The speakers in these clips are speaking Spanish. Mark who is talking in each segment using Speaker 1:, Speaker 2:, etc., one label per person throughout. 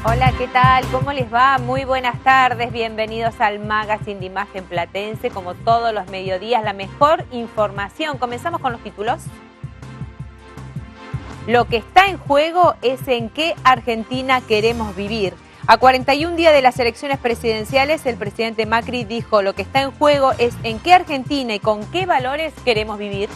Speaker 1: Hola, ¿qué tal? ¿Cómo les va? Muy buenas tardes, bienvenidos al Magazine de Imagen Platense. Como todos los mediodías, la mejor información. Comenzamos con los títulos. Lo que está en juego es en qué Argentina queremos vivir. A 41 días de las elecciones presidenciales, el presidente Macri dijo: lo que está en juego es en qué Argentina y con qué valores queremos vivir.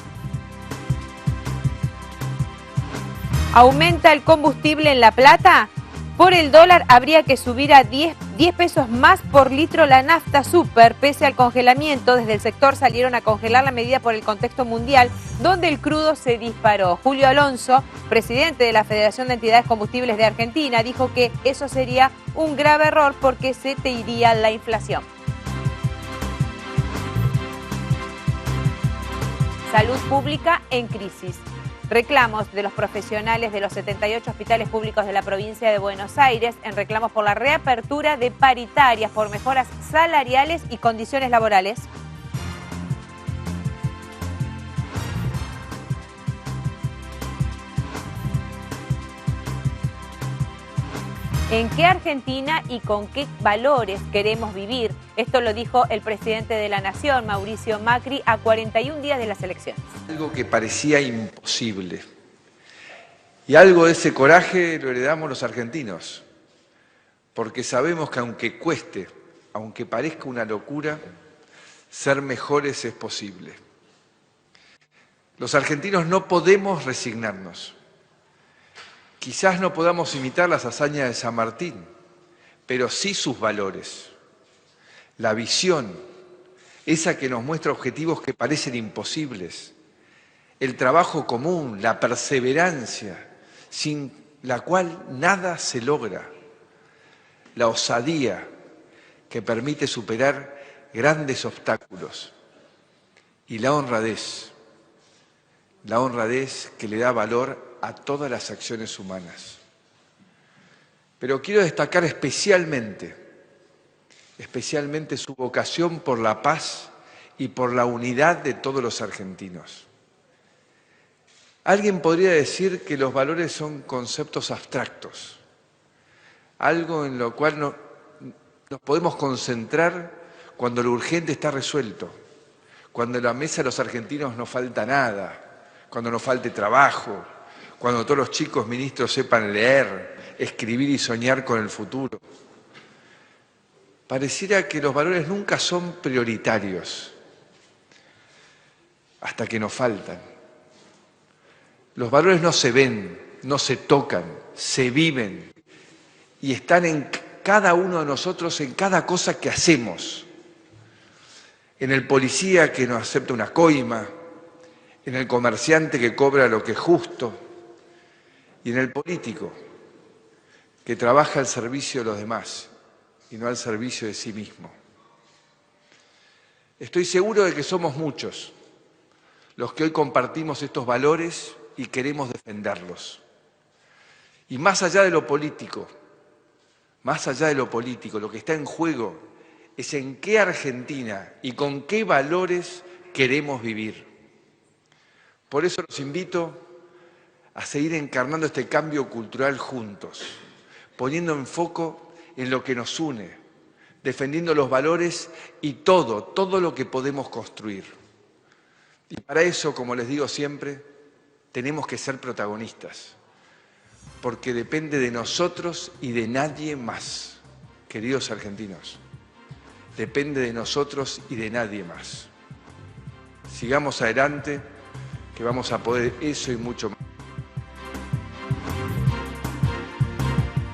Speaker 1: ¿Aumenta el combustible en La Plata? Por el dólar habría que subir a 10 pesos más por litro la nafta super, pese al congelamiento. Desde el sector salieron a congelar la medida por el contexto mundial, donde el crudo se disparó. Julio Alonso, presidente de la Federación de Entidades Combustibles de Argentina, dijo que eso sería un grave error porque se te iría la inflación. Salud pública en crisis. Reclamos de los profesionales de los 78 hospitales públicos de la provincia de Buenos Aires en reclamos por la reapertura de paritarias, por mejoras salariales y condiciones laborales. ¿En qué Argentina y con qué valores queremos vivir? Esto lo dijo el presidente de la Nación, Mauricio Macri, a 41 días de las elecciones.
Speaker 2: Algo que parecía imposible. Y algo de ese coraje lo heredamos los argentinos, porque sabemos que aunque cueste, aunque parezca una locura, ser mejores es posible. Los argentinos no podemos resignarnos. Quizás no podamos imitar las hazañas de San Martín, pero sí sus valores. La visión, esa que nos muestra objetivos que parecen imposibles. El trabajo común, la perseverancia, sin la cual nada se logra. La osadía, que permite superar grandes obstáculos. Y la honradez que le da valor a todas las acciones humanas. Pero quiero destacar especialmente su vocación por la paz y por la unidad de todos los argentinos. Alguien podría decir que los valores son conceptos abstractos, algo en lo cual nos podemos concentrar cuando lo urgente está resuelto, cuando en la mesa de los argentinos no falta nada, cuando no falte trabajo, cuando todos los chicos ministros sepan leer, escribir y soñar con el futuro. Pareciera que los valores nunca son prioritarios, hasta que nos faltan. Los valores no se ven, no se tocan, se viven y están en cada uno de nosotros, en cada cosa que hacemos. En el policía que nos acepta una coima, en el comerciante que cobra lo que es justo, y en el político, que trabaja al servicio de los demás y no al servicio de sí mismo. Estoy seguro de que somos muchos los que hoy compartimos estos valores y queremos defenderlos. Y más allá de lo político, lo que está en juego es en qué Argentina y con qué valores queremos vivir. Por eso los invito a seguir encarnando este cambio cultural juntos, poniendo en foco en lo que nos une, defendiendo los valores y todo lo que podemos construir. Y para eso, como les digo siempre, tenemos que ser protagonistas, porque depende de nosotros y de nadie más, queridos argentinos. Depende de nosotros y de nadie más. Sigamos adelante, que vamos a poder eso y mucho más.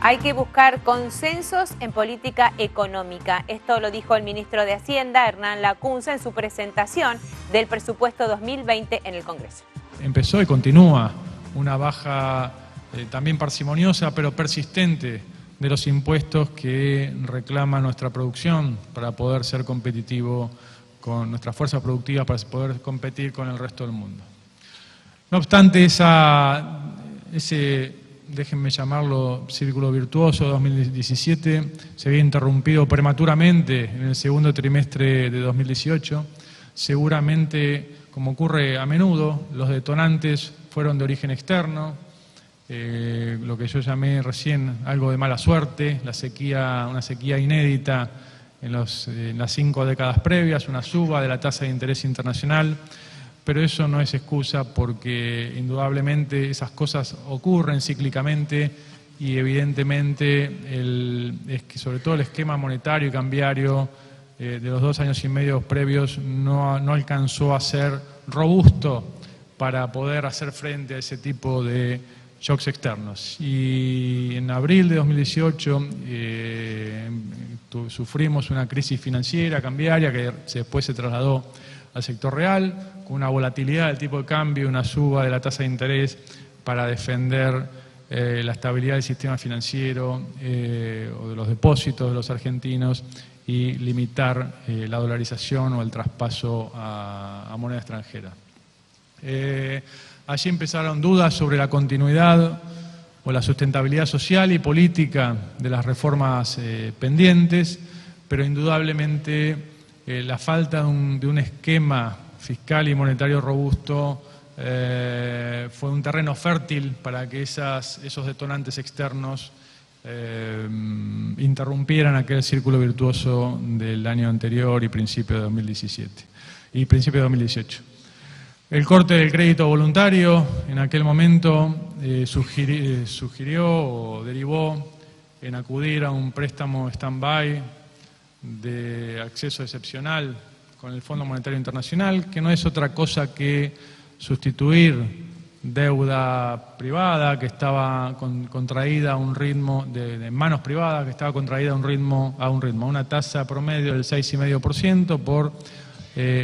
Speaker 1: Hay que buscar consensos en política económica. Esto lo dijo el ministro de Hacienda, Hernán Lacunza, en su presentación del presupuesto 2020 en el Congreso.
Speaker 3: Empezó y continúa una baja también parsimoniosa, pero persistente, de los impuestos que reclama nuestra producción para poder ser competitivo con nuestra fuerza productiva, para poder competir con el resto del mundo. No obstante, ese déjenme llamarlo círculo virtuoso 2017, se había interrumpido prematuramente en el segundo trimestre de 2018. Seguramente, como ocurre a menudo, los detonantes fueron de origen externo, lo que yo llamé recién algo de mala suerte, una sequía inédita en las 5 décadas previas, una suba de la tasa de interés internacional, pero eso no es excusa porque indudablemente esas cosas ocurren cíclicamente y evidentemente sobre todo el esquema monetario y cambiario de los 2 años y medio previos no alcanzó a ser robusto para poder hacer frente a ese tipo de shocks externos. Y en abril de 2018 sufrimos una crisis financiera, cambiaria, que después se trasladó al sector real, con una volatilidad del tipo de cambio, una suba de la tasa de interés para defender la estabilidad del sistema financiero o de los depósitos de los argentinos y limitar la dolarización o el traspaso a moneda extranjera. Allí empezaron dudas sobre la continuidad o la sustentabilidad social y política de las reformas pendientes, pero indudablemente la falta de un esquema fiscal y monetario robusto fue un terreno fértil para que esos detonantes externos interrumpieran aquel círculo virtuoso del año anterior y principio de 2017 y principio de 2018. El corte del crédito voluntario en aquel momento sugirió o derivó en acudir a un préstamo stand-by de acceso excepcional con el Fondo Monetario Internacional, que no es otra cosa que sustituir deuda privada que estaba contraída a un ritmo de manos privadas que estaba contraída a una tasa promedio del 6,5% por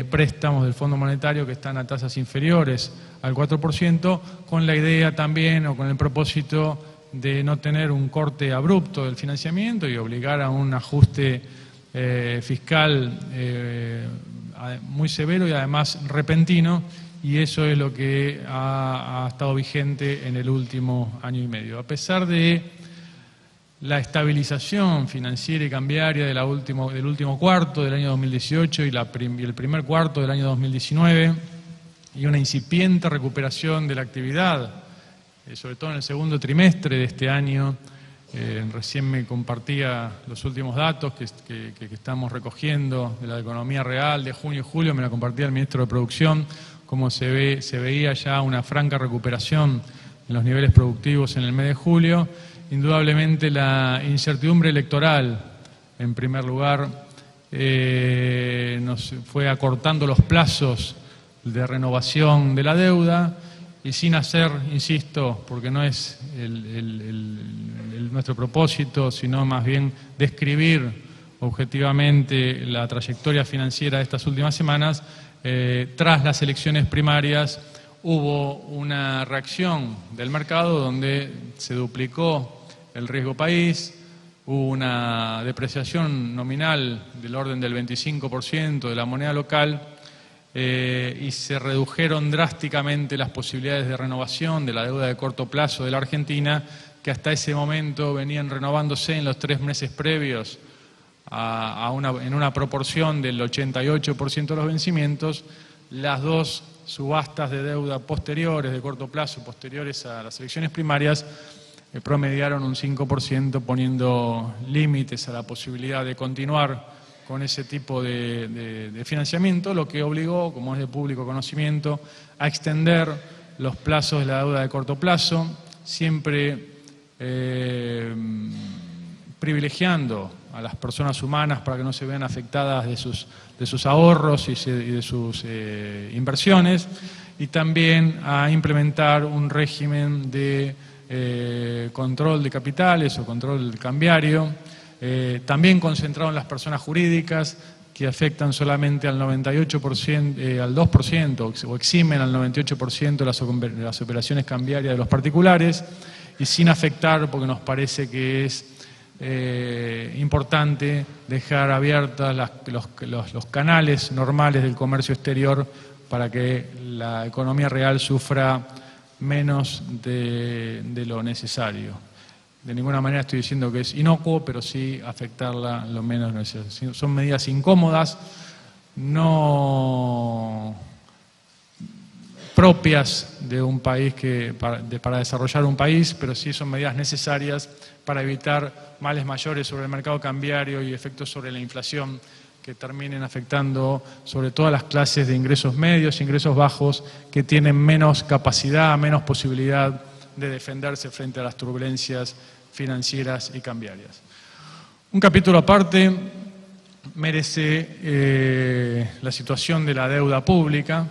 Speaker 3: préstamos del Fondo Monetario que están a tasas inferiores al 4%, con la idea también o con el propósito de no tener un corte abrupto del financiamiento y obligar a un ajuste fiscal muy severo y además repentino, y eso es lo que ha estado vigente en el último año y medio. A pesar de la estabilización financiera y cambiaria del último cuarto del año 2018 y el primer cuarto del año 2019 y una incipiente recuperación de la actividad, sobre todo en el segundo trimestre de este año. Recién me compartía los últimos datos que estamos recogiendo de la economía real de junio y julio, me la compartía el ministro de Producción, como se veía ya una franca recuperación en los niveles productivos en el mes de julio. Indudablemente la incertidumbre electoral, en primer lugar, nos fue acortando los plazos de renovación de la deuda y sin hacer, insisto, porque no es nuestro propósito, sino más bien describir objetivamente la trayectoria financiera de estas últimas semanas, tras las elecciones primarias hubo una reacción del mercado donde se duplicó el riesgo país, hubo una depreciación nominal del orden del 25% de la moneda local y se redujeron drásticamente las posibilidades de renovación de la deuda de corto plazo de la Argentina, que hasta ese momento venían renovándose en los 3 meses previos en una proporción del 88% de los vencimientos. Las 2 subastas de deuda posteriores, de corto plazo, posteriores a las elecciones primarias, promediaron un 5%, poniendo límites a la posibilidad de continuar con ese tipo de financiamiento, lo que obligó, como es de público conocimiento, a extender los plazos de la deuda de corto plazo, siempre privilegiando a las personas humanas para que no se vean afectadas de sus ahorros y de sus inversiones, y también a implementar un régimen de control de capitales o control cambiario, también concentrado en las personas jurídicas, que afectan solamente al 98%, al 2%, o eximen al 98% de las operaciones cambiarias de los particulares, y sin afectar, porque nos parece que es importante dejar abiertos los canales normales del comercio exterior para que la economía real sufra menos de lo necesario. De ninguna manera estoy diciendo que es inocuo, pero sí afectarla lo menos necesario. Son medidas incómodas, no propias de un país para desarrollar un país, pero sí son medidas necesarias para evitar males mayores sobre el mercado cambiario y efectos sobre la inflación que terminen afectando sobre todo a las clases de ingresos medios e ingresos bajos que tienen menos capacidad, menos posibilidad de defenderse frente a las turbulencias financieras y cambiarias. Un capítulo aparte merece la situación de la deuda pública.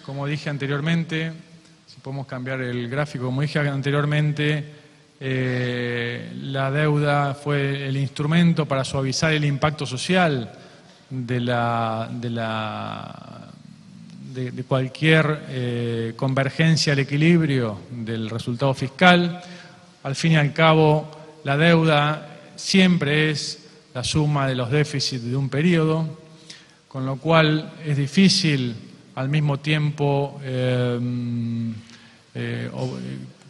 Speaker 3: Como dije anteriormente, si podemos cambiar el gráfico, como dije anteriormente, la deuda fue el instrumento para suavizar el impacto social de cualquier convergencia al equilibrio del resultado fiscal. Al fin y al cabo, la deuda siempre es la suma de los déficits de un periodo, con lo cual es difícil al mismo tiempo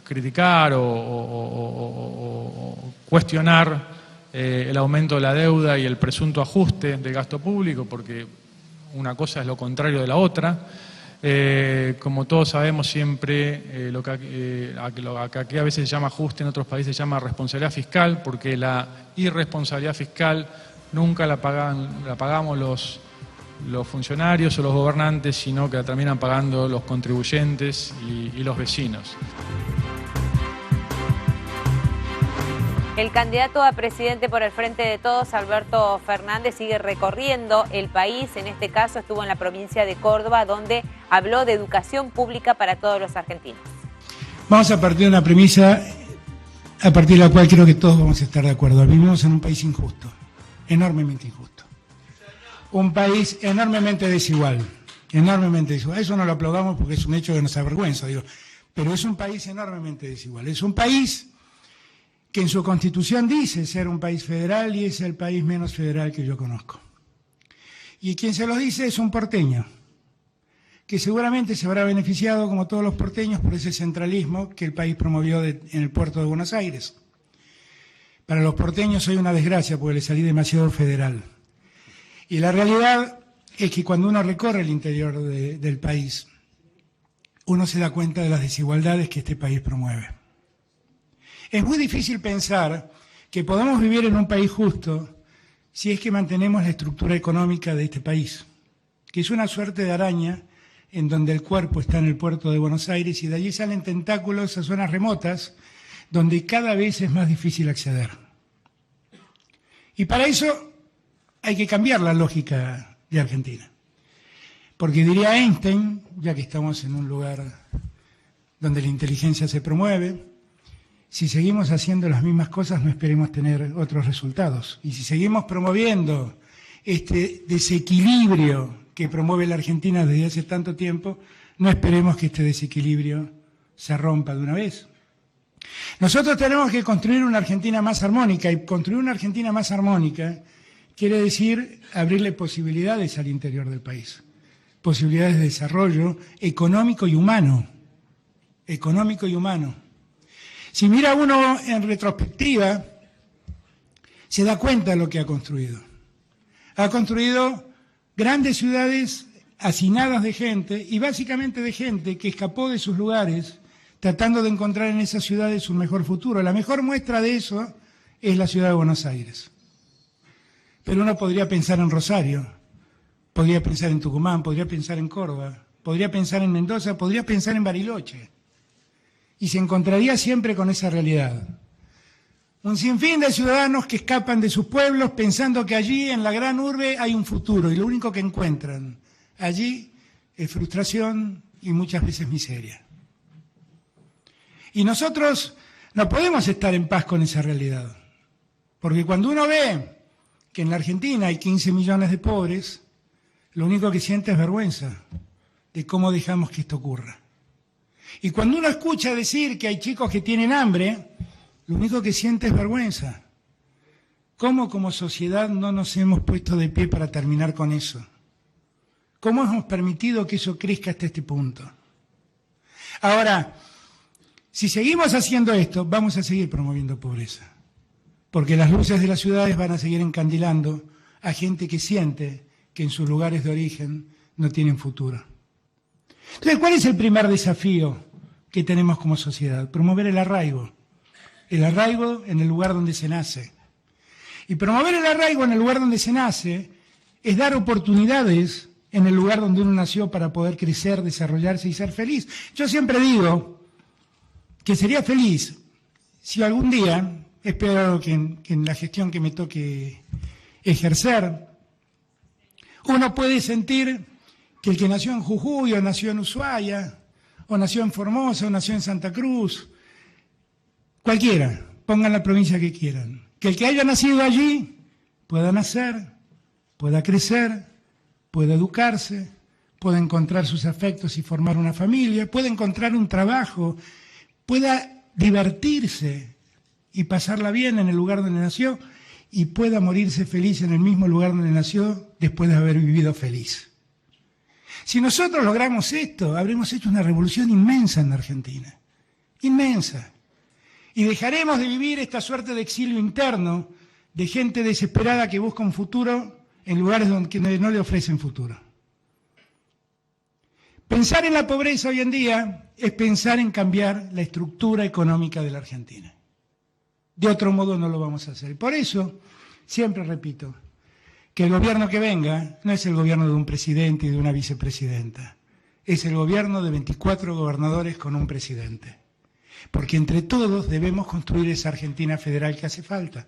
Speaker 3: criticar o cuestionar el aumento de la deuda y el presunto ajuste del gasto público, porque una cosa es lo contrario de la otra. Como todos sabemos, siempre lo que aquí a veces se llama ajuste, en otros países se llama responsabilidad fiscal, porque la irresponsabilidad fiscal nunca la pagamos los funcionarios o los gobernantes, sino que la terminan pagando los contribuyentes y los vecinos.
Speaker 1: El candidato a presidente por el Frente de Todos, Alberto Fernández, sigue recorriendo el país. En este caso estuvo en la provincia de Córdoba, donde habló de educación pública para todos los argentinos.
Speaker 4: Vamos a partir de una premisa a partir de la cual creo que todos vamos a estar de acuerdo. Vivimos en un país injusto, enormemente injusto. Un país enormemente desigual, enormemente desigual. Eso no lo aplaudamos porque es un hecho que nos avergüenza, digo. Pero es un país enormemente desigual. Es un país que en su constitución dice ser un país federal y es el país menos federal que yo conozco. Y quien se lo dice es un porteño, que seguramente se habrá beneficiado, como todos los porteños, por ese centralismo que el país promovió en el puerto de Buenos Aires. Para los porteños soy una desgracia porque le salí demasiado federal. Y la realidad es que cuando uno recorre el interior del país, uno se da cuenta de las desigualdades que este país promueve. Es muy difícil pensar que podamos vivir en un país justo si es que mantenemos la estructura económica de este país, que es una suerte de araña en donde el cuerpo está en el puerto de Buenos Aires y de allí salen tentáculos a zonas remotas donde cada vez es más difícil acceder. Y para eso hay que cambiar la lógica de Argentina. Porque diría Einstein, ya que estamos en un lugar donde la inteligencia se promueve, si seguimos haciendo las mismas cosas no esperemos tener otros resultados. Y si seguimos promoviendo este desequilibrio que promueve la Argentina desde hace tanto tiempo, no esperemos que este desequilibrio se rompa de una vez. Nosotros tenemos que construir una Argentina más armónica, y construir una Argentina más armónica quiere decir abrirle posibilidades al interior del país, posibilidades de desarrollo económico y humano, Si mira uno en retrospectiva, se da cuenta de lo que ha construido. Ha construido grandes ciudades hacinadas de gente, y básicamente de gente que escapó de sus lugares tratando de encontrar en esas ciudades un mejor futuro. La mejor muestra de eso es la ciudad de Buenos Aires. Pero uno podría pensar en Rosario, podría pensar en Tucumán, podría pensar en Córdoba, podría pensar en Mendoza, podría pensar en Bariloche. Y se encontraría siempre con esa realidad. Un sinfín de ciudadanos que escapan de sus pueblos pensando que allí en la gran urbe hay un futuro y lo único que encuentran allí es frustración y muchas veces miseria. Y nosotros no podemos estar en paz con esa realidad, porque cuando uno ve que en la Argentina hay 15 millones de pobres, lo único que siente es vergüenza de cómo dejamos que esto ocurra. Y cuando uno escucha decir que hay chicos que tienen hambre, lo único que siente es vergüenza. ¿Cómo como sociedad no nos hemos puesto de pie para terminar con eso? ¿Cómo hemos permitido que eso crezca hasta este punto? Ahora, si seguimos haciendo esto, vamos a seguir promoviendo pobreza. Porque las luces de las ciudades van a seguir encandilando a gente que siente que en sus lugares de origen no tienen futuro. Entonces, ¿cuál es el primer desafío que tenemos como sociedad? Promover el arraigo en el lugar donde se nace. Y promover el arraigo en el lugar donde se nace es dar oportunidades en el lugar donde uno nació para poder crecer, desarrollarse y ser feliz. Yo siempre digo que sería feliz si algún día, espero que en la gestión que me toque ejercer, uno puede sentir que el que nació en Jujuy, o nació en Ushuaia, o nació en Formosa, o nació en Santa Cruz, cualquiera, pongan la provincia que quieran, que el que haya nacido allí pueda nacer, pueda crecer, pueda educarse, pueda encontrar sus afectos y formar una familia, pueda encontrar un trabajo, pueda divertirse y pasarla bien en el lugar donde nació y pueda morirse feliz en el mismo lugar donde nació después de haber vivido feliz. Si nosotros logramos esto, habremos hecho una revolución inmensa en la Argentina, inmensa. Y dejaremos de vivir esta suerte de exilio interno de gente desesperada que busca un futuro en lugares donde no le ofrecen futuro. Pensar en la pobreza hoy en día es pensar en cambiar la estructura económica de la Argentina. De otro modo no lo vamos a hacer. Por eso, siempre repito, que el gobierno que venga no es el gobierno de un presidente y de una vicepresidenta. Es el gobierno de 24 gobernadores con un presidente. Porque entre todos debemos construir esa Argentina federal que hace falta.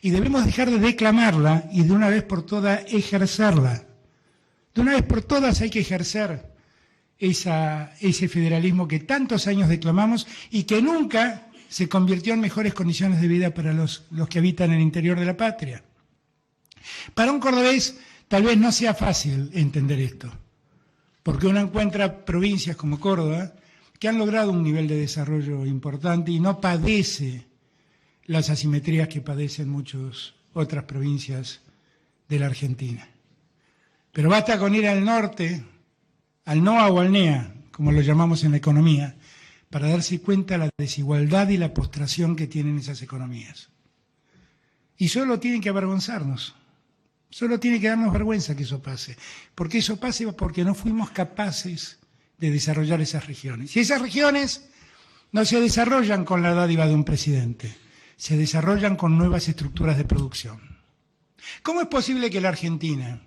Speaker 4: Y debemos dejar de declamarla y de una vez por todas ejercerla. De una vez por todas hay que ejercer ese federalismo que tantos años declamamos y que nunca se convirtió en mejores condiciones de vida para los que habitan en el interior de la patria. Para un cordobés tal vez no sea fácil entender esto, porque uno encuentra provincias como Córdoba que han logrado un nivel de desarrollo importante y no padece las asimetrías que padecen muchas otras provincias de la Argentina. Pero basta con ir al norte, al NOA o al NEA, como lo llamamos en la economía, para darse cuenta de la desigualdad y la postración que tienen esas economías. Y solo tienen que avergonzarnos, solo tiene que darnos vergüenza que eso pase, porque eso pase porque no fuimos capaces de desarrollar esas regiones. Y esas regiones no se desarrollan con la dádiva de un presidente, se desarrollan con nuevas estructuras de producción. ¿Cómo es posible que la Argentina,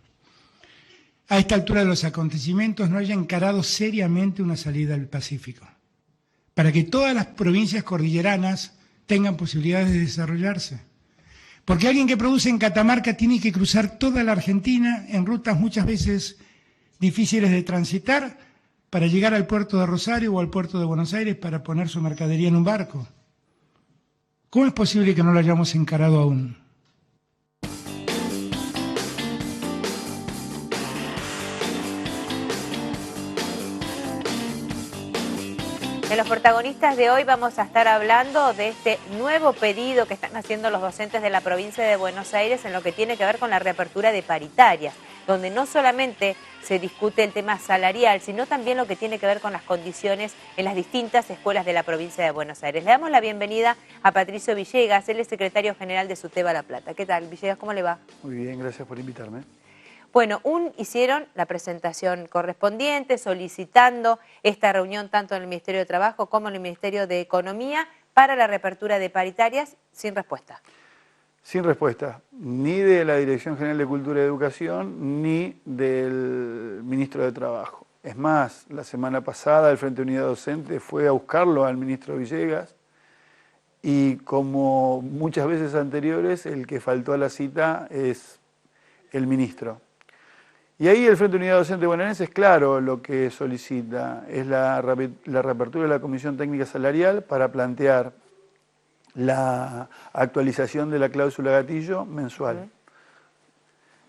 Speaker 4: a esta altura de los acontecimientos, no haya encarado seriamente una salida al Pacífico, para que todas las provincias cordilleranas tengan posibilidades de desarrollarse? Porque alguien que produce en Catamarca tiene que cruzar toda la Argentina en rutas muchas veces difíciles de transitar para llegar al puerto de Rosario o al puerto de Buenos Aires para poner su mercadería en un barco. ¿Cómo es posible que no lo hayamos encarado aún?
Speaker 1: En los protagonistas de hoy vamos a estar hablando de este nuevo pedido que están haciendo los docentes de la provincia de Buenos Aires en lo que tiene que ver con la reapertura de paritarias, donde no solamente se discute el tema salarial, sino también lo que tiene que ver con las condiciones en las distintas escuelas de la provincia de Buenos Aires. Le damos la bienvenida a Patricio Villegas, él es secretario general de SUTEBA La Plata. ¿Qué tal, Villegas? ¿Cómo le va?
Speaker 5: Muy bien, gracias por invitarme.
Speaker 1: Bueno, hicieron la presentación correspondiente solicitando esta reunión tanto en el Ministerio de Trabajo como en el Ministerio de Economía para la reapertura de paritarias, sin respuesta.
Speaker 5: Sin respuesta, ni de la Dirección General de Cultura y Educación, ni del Ministro de Trabajo. Es más, la semana pasada el Frente Unidad Docente fue a buscarlo al ministro Villegas y, como muchas veces anteriores, el que faltó a la cita es el ministro. Y ahí el Frente Unidad Docente Bonaerense es claro lo que solicita, es la reapertura de la Comisión Técnica Salarial para plantear la actualización de la cláusula gatillo mensual.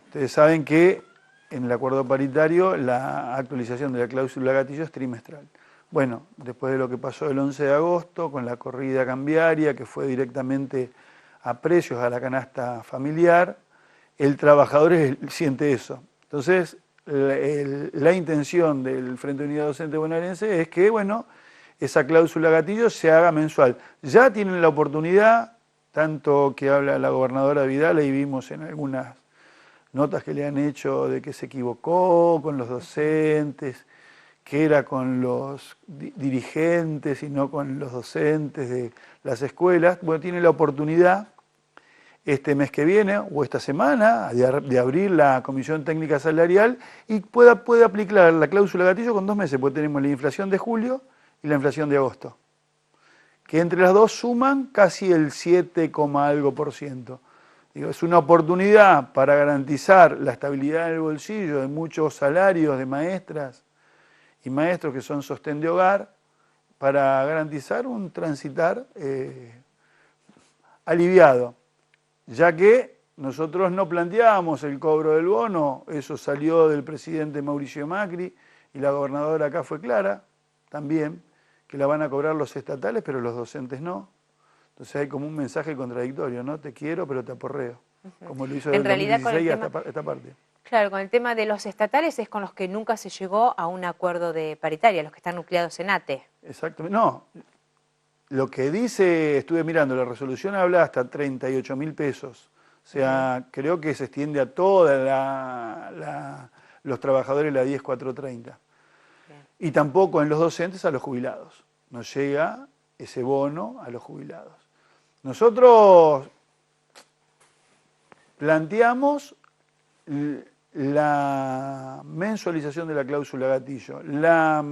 Speaker 5: Ustedes saben que en el acuerdo paritario la actualización de la cláusula gatillo es trimestral. Bueno, después de lo que pasó el 11 de agosto con la corrida cambiaria que fue directamente a precios, a la canasta familiar, el trabajador siente eso. Entonces, la intención del Frente Unidad Docente Bonaerense es que, bueno, esa cláusula gatillo se haga mensual. Ya tienen la oportunidad, tanto que habla la gobernadora Vidal, y vimos en algunas notas que le han hecho de que se equivocó con los docentes, que era con los dirigentes y no con los docentes de las escuelas, bueno, tiene la oportunidad este mes que viene o esta semana de abrir la Comisión Técnica Salarial y puede aplicar la cláusula gatillo con 2 meses, porque tenemos la inflación de julio y la inflación de agosto, que entre las dos suman casi el 7, algo %. Digo, es una oportunidad para garantizar la estabilidad del bolsillo de muchos salarios de maestras y maestros que son sostén de hogar, para garantizar un transitar aliviado, ya que nosotros no planteábamos el cobro del bono, eso salió del presidente Mauricio Macri y la gobernadora acá fue clara también, que la van a cobrar los estatales pero los docentes no. Entonces hay como un mensaje contradictorio, ¿no? Te quiero pero te aporreo, como lo hizo en 2016 hasta esta parte.
Speaker 1: Claro, con el tema de los estatales es con los que nunca se llegó a un acuerdo de paritaria, los que están nucleados en ATE.
Speaker 5: Exactamente, no. Lo que dice, estuve mirando, la resolución habla hasta 38.000 pesos. O sea, creo que se extiende a todos los trabajadores de la 10430. Y tampoco en los docentes a los jubilados. No llega ese bono a los jubilados. Nosotros planteamos la mensualización de la cláusula gatillo, la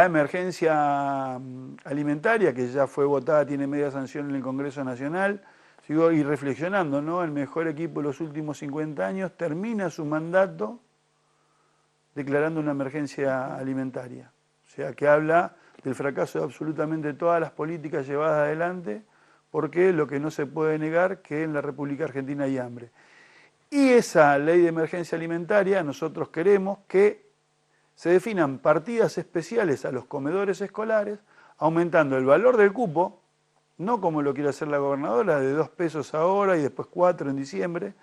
Speaker 5: emergencia alimentaria, que ya fue votada, tiene media sanción en el Congreso Nacional. Sigo y reflexionando, ¿no? El mejor equipo de los últimos 50 años termina su mandato declarando una emergencia alimentaria. O sea, que habla del fracaso de absolutamente todas las políticas llevadas adelante, porque lo que no se puede negar que en la República Argentina hay hambre. Y esa ley de emergencia alimentaria, nosotros queremos que se definan partidas especiales a los comedores escolares, aumentando el valor del cupo, no como lo quiere hacer la gobernadora, de 2 pesos ahora y después 4 en diciembre,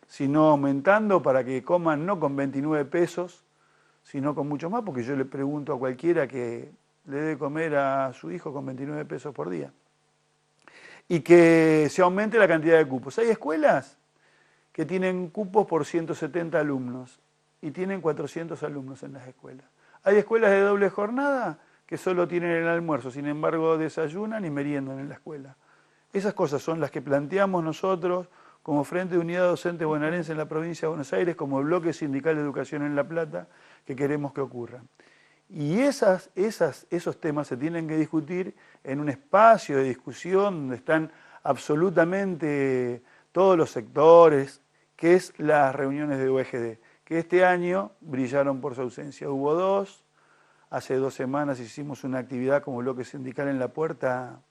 Speaker 5: sino aumentando para que coman no con 29 pesos, sino con mucho más, porque yo le pregunto a cualquiera que le debe comer a su hijo con 29 pesos por día. Y que se aumente la cantidad de cupos. Hay escuelas que tienen cupos por 170 alumnos y tienen 400 alumnos en las escuelas. Hay escuelas de doble jornada que solo tienen el almuerzo, sin embargo desayunan y meriendan en la escuela. Esas cosas son las que planteamos nosotros como Frente de Unidad Docente Bonaerense en la provincia de Buenos Aires, como Bloque Sindical de Educación en La Plata, que queremos que ocurran. Y esos temas se tienen que discutir en un espacio de discusión donde están absolutamente todos los sectores, que es las reuniones de UEGD, que este año brillaron por su ausencia. Hubo 2, hace 2 semanas hicimos una actividad como bloque sindical en la puerta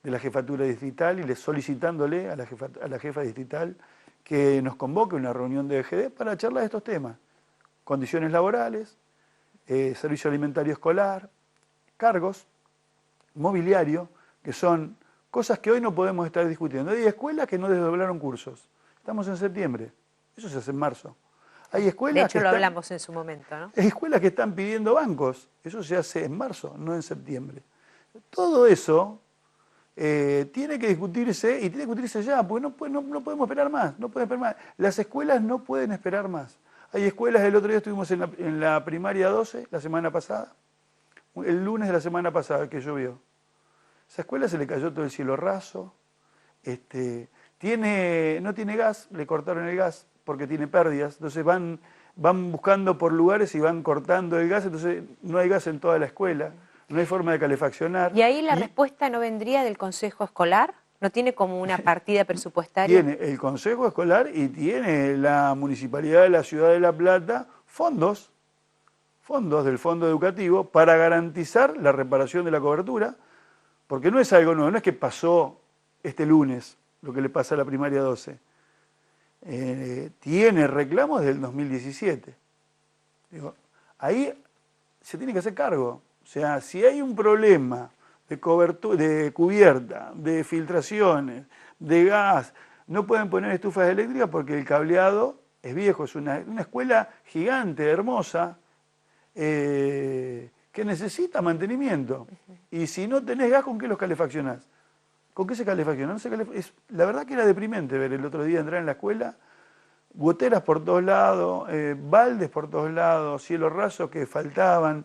Speaker 5: de la jefatura distrital y solicitándole a la jefa distrital que nos convoque una reunión de UEGD para charlar de estos temas. Condiciones laborales, servicio alimentario escolar, cargos, mobiliario, que son cosas que hoy no podemos estar discutiendo. Hay escuelas que no desdoblaron cursos. Estamos en septiembre, eso se hace en marzo. Hay escuelas
Speaker 1: de hecho, lo hablamos en su momento, ¿no?
Speaker 5: Hay escuelas que están pidiendo bancos, eso se hace en marzo, no en septiembre. Todo eso tiene que discutirse y tiene que discutirse ya, porque no podemos esperar más, no podemos esperar más. Las escuelas no pueden esperar más. Hay escuelas, el otro día estuvimos en la primaria 12, la semana pasada, el lunes de la semana pasada que llovió. Esa escuela se le cayó todo el cielo raso, no tiene gas, le cortaron el gas porque tiene pérdidas, entonces van buscando por lugares y van cortando el gas, entonces no hay gas en toda la escuela, no hay forma de calefaccionar.
Speaker 1: ¿Y ahí la respuesta no vendría del Consejo Escolar? ¿No tiene como una partida presupuestaria?
Speaker 5: Tiene el Consejo Escolar y tiene la Municipalidad de la Ciudad de La Plata fondos del Fondo Educativo para garantizar la reparación de la cobertura, porque no es algo nuevo, no es que pasó este lunes lo que le pasa a la primaria 12. Tiene reclamos del 2017. Digo, ahí se tiene que hacer cargo. O sea, si hay un problema de cobertura, de cubierta, de filtraciones, de gas, no pueden poner estufas eléctricas porque el cableado es viejo, es una escuela gigante, hermosa, que necesita mantenimiento. Y si no tenés gas, ¿con qué los calefaccionás? ¿Con qué se calefacciona? La verdad que era deprimente ver el otro día entrar en la escuela goteras por todos lados, baldes por todos lados, cielos rasos que faltaban,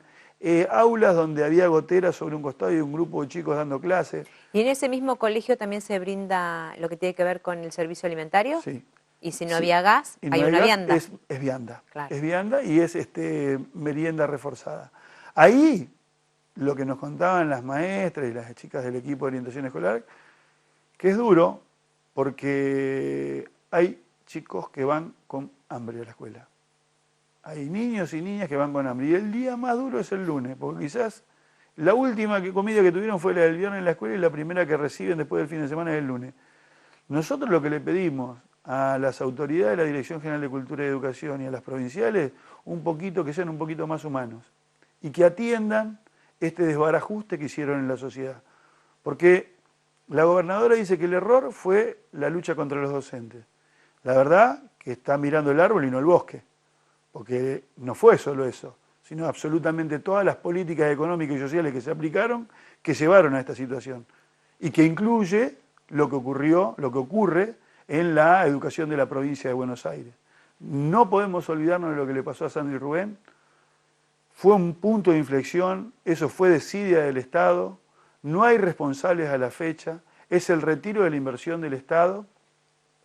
Speaker 5: aulas donde había goteras sobre un costado y un grupo de chicos dando clases.
Speaker 1: ¿Y en ese mismo colegio también se brinda lo que tiene que ver con el servicio alimentario?
Speaker 5: Sí.
Speaker 1: Y si no
Speaker 5: Sí.
Speaker 1: había gas,
Speaker 5: Y no
Speaker 1: hay
Speaker 5: hay
Speaker 1: una
Speaker 5: gas,
Speaker 1: vianda.
Speaker 5: Es vianda.
Speaker 1: Claro.
Speaker 5: Es vianda y es merienda reforzada. Ahí, lo que nos contaban las maestras y las chicas del equipo de orientación escolar, que es duro porque hay chicos que van con hambre a la escuela. Hay niños y niñas que van con hambre. Y el día más duro es el lunes, porque quizás la última comida que tuvieron fue la del viernes en la escuela y la primera que reciben después del fin de semana es el lunes. Nosotros lo que le pedimos a las autoridades de la Dirección General de Cultura y Educación y a las provinciales, que sean un poquito más humanos y que atiendan este desbarajuste que hicieron en la sociedad. Porque la gobernadora dice que el error fue la lucha contra los docentes. La verdad que está mirando el árbol y no el bosque, porque no fue solo eso, sino absolutamente todas las políticas económicas y sociales que se aplicaron, que llevaron a esta situación, y que incluye lo que ocurre en la educación de la provincia de Buenos Aires. No podemos olvidarnos de lo que le pasó a Sandri Rubén. Fue un punto de inflexión, eso fue desidia del Estado, no hay responsables a la fecha, es el retiro de la inversión del Estado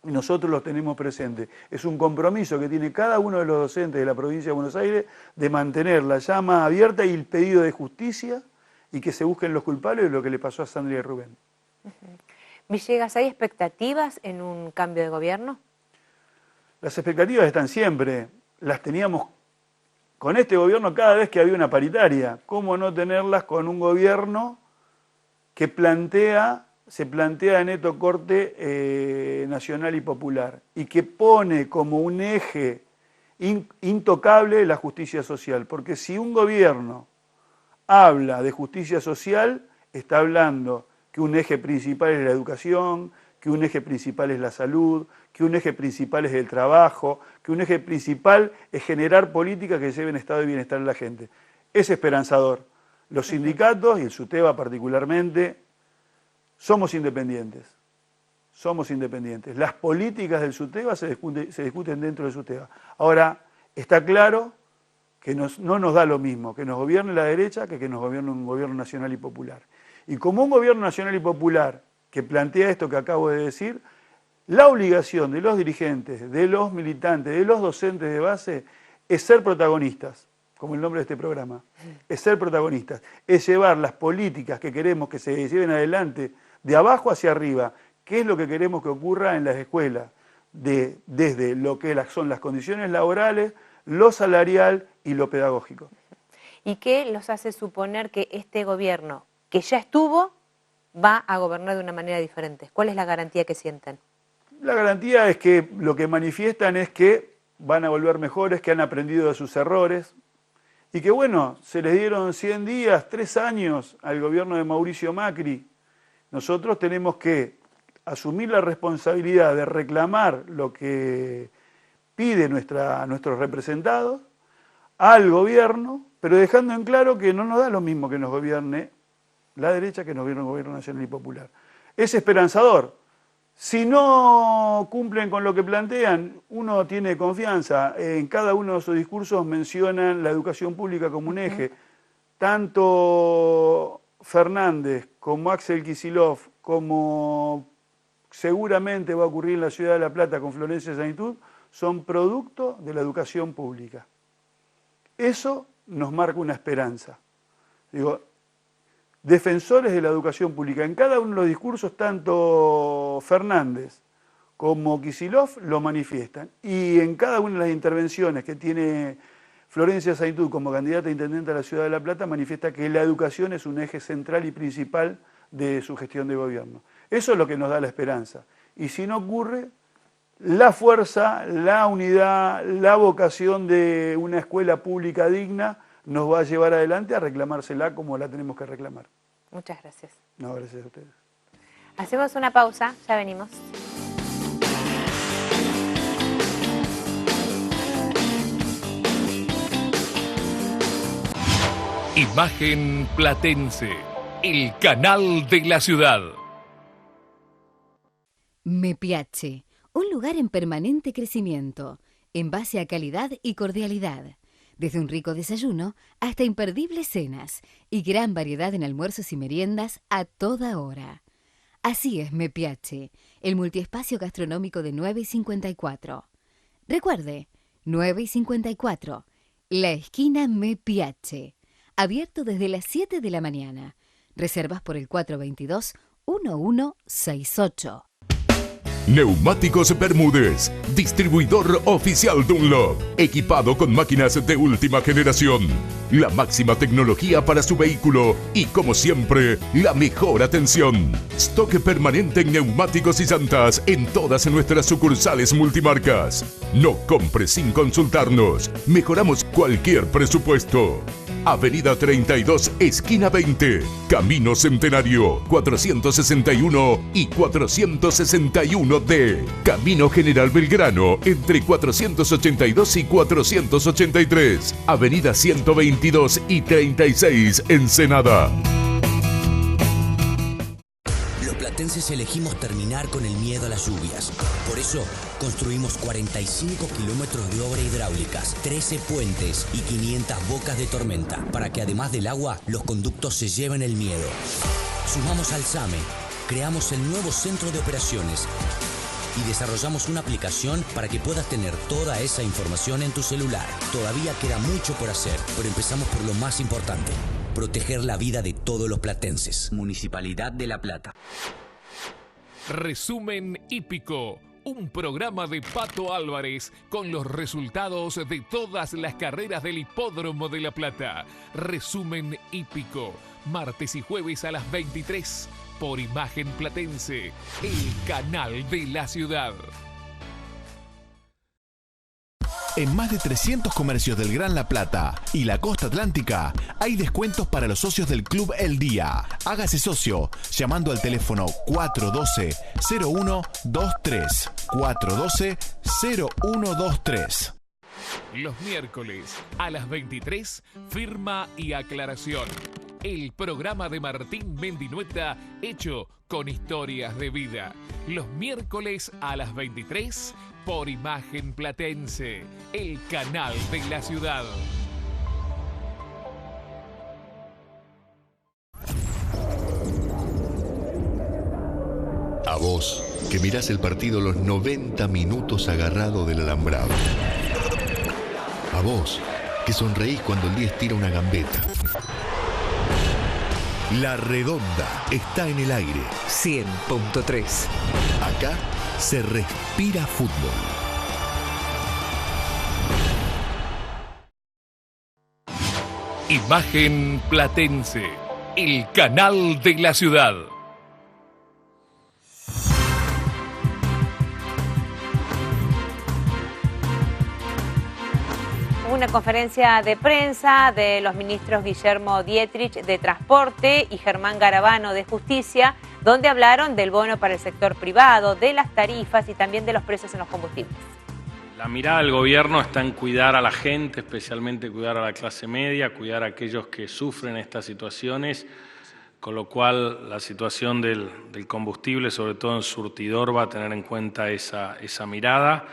Speaker 5: y nosotros los tenemos presentes. Es un compromiso que tiene cada uno de los docentes de la provincia de Buenos Aires de mantener la llama abierta y el pedido de justicia y que se busquen los culpables de lo que le pasó a Sandri Rubén.
Speaker 1: Villegas, ¿hay expectativas en un cambio de gobierno?
Speaker 5: Las expectativas están siempre, las teníamos con este gobierno cada vez que había una paritaria. ¿Cómo no tenerlas con un gobierno que se plantea de neto corte nacional y popular y que pone como un eje intocable la justicia social? Porque si un gobierno habla de justicia social, está hablando que un eje principal es la educación, que un eje principal es la salud, que un eje principal es el trabajo, que un eje principal es generar políticas que lleven estado de bienestar a la gente. Es esperanzador. Los sindicatos, y el SUTEBA particularmente, somos independientes. Somos independientes. Las políticas del SUTEBA se discuten dentro del SUTEBA. Ahora, está claro que no nos da lo mismo que nos gobierne la derecha que nos gobierne un gobierno nacional y popular. Y como un gobierno nacional y popular que plantea esto que acabo de decir, la obligación de los dirigentes, de los militantes, de los docentes de base, es ser protagonistas, como el nombre de este programa, es ser protagonistas, es llevar las políticas que queremos que se lleven adelante de abajo hacia arriba, que es lo que queremos que ocurra en las escuelas, desde lo que son las condiciones laborales, lo salarial y lo pedagógico.
Speaker 1: ¿Y qué los hace suponer que este gobierno, que ya estuvo, va a gobernar de una manera diferente? ¿Cuál es la garantía que sienten?
Speaker 5: La garantía es que lo que manifiestan es que van a volver mejores, que han aprendido de sus errores y que bueno, se les dieron 100 días, 3 años al gobierno de Mauricio Macri. Nosotros tenemos que asumir la responsabilidad de reclamar lo que pide nuestros representados al gobierno, pero dejando en claro que no nos da lo mismo que nos gobierne la derecha que nos gobierne un gobierno nacional y popular. Es esperanzador. Si no cumplen con lo que plantean, uno tiene confianza. En cada uno de sus discursos mencionan la educación pública como un eje. Tanto Fernández como Axel Kicillof, como seguramente va a ocurrir en la ciudad de La Plata con Florencia Zañitud, son producto de la educación pública. Eso nos marca una esperanza. Digo, defensores de la educación pública. En cada uno de los discursos, tanto Fernández como Kicillof lo manifiestan. Y en cada una de las intervenciones que tiene Florencia Zañitud como candidata a intendente a la ciudad de La Plata, manifiesta que la educación es un eje central y principal de su gestión de gobierno. Eso es lo que nos da la esperanza. Y si no ocurre, la fuerza, la unidad, la vocación de una escuela pública digna nos va a llevar adelante a reclamársela como la tenemos que reclamar.
Speaker 1: Muchas gracias.
Speaker 5: No, gracias a ustedes.
Speaker 1: Hacemos una pausa, ya venimos.
Speaker 6: Imagen Platense, el canal de la ciudad.
Speaker 7: Me Piace, Un lugar en permanente crecimiento, en base a calidad y cordialidad. Desde un rico desayuno hasta imperdibles cenas y gran variedad en almuerzos y meriendas a toda hora. Así es Me Piace, el multiespacio gastronómico de 9 y 54. Recuerde, 9 y 54, la esquina Me Piace. Abierto desde las 7 de la mañana. Reservas por el 422-1168.
Speaker 8: Neumáticos Bermúdez, distribuidor oficial Dunlop, equipado con máquinas de última generación, la máxima tecnología para su vehículo y, como siempre, la mejor atención. Stock permanente en neumáticos y llantas en todas nuestras sucursales multimarcas. No compre sin consultarnos, mejoramos cualquier presupuesto. Avenida 32, esquina 20, Camino Centenario, 461 y 461D. Camino General Belgrano, entre 482 y 483. Avenida 122 y 36, Ensenada.
Speaker 9: Los platenses elegimos terminar con el miedo a las lluvias. Por eso, construimos 45 kilómetros de obra hidráulicas, 13 puentes y 500 bocas de tormenta, para que además del agua, los conductos se lleven el miedo. Sumamos al SAME, creamos el nuevo centro de operaciones y desarrollamos una aplicación para que puedas tener toda esa información en tu celular. Todavía queda mucho por hacer, pero empezamos por lo más importante: proteger la vida de todos los platenses. Municipalidad de La Plata.
Speaker 6: Resumen hípico. Un programa de Pato Álvarez con los resultados de todas las carreras del Hipódromo de La Plata. Resumen hípico. Martes y jueves a las 23 por Imagen Platense, el canal de la ciudad.
Speaker 10: En más de 300 comercios del Gran La Plata y la costa atlántica hay descuentos para los socios del Club El Día. Hágase socio llamando al teléfono 412-0123. 412-0123.
Speaker 6: Los miércoles a las 23, firma y aclaración. El programa de Martín Mendinueta hecho con historias de vida. Los miércoles a las 23 por Imagen Platense, el canal de la ciudad.
Speaker 11: A vos, que mirás el partido los 90 minutos agarrado del alambrado. A vos, que sonreís cuando el 10 tira una gambeta. La Redonda está en el aire.
Speaker 12: 100.3.
Speaker 11: Acá se respira fútbol.
Speaker 6: Imagen Platense, el canal de la ciudad.
Speaker 1: Una conferencia de prensa de los ministros Guillermo Dietrich de Transporte y Germán Garabano de Justicia, donde hablaron del bono para el sector privado, de las tarifas y también de los precios en los combustibles.
Speaker 13: La mirada del gobierno está en cuidar a la gente, especialmente cuidar a la clase media, cuidar a aquellos que sufren estas situaciones, con lo cual la situación del combustible, sobre todo en surtidor, va a tener en cuenta esa mirada.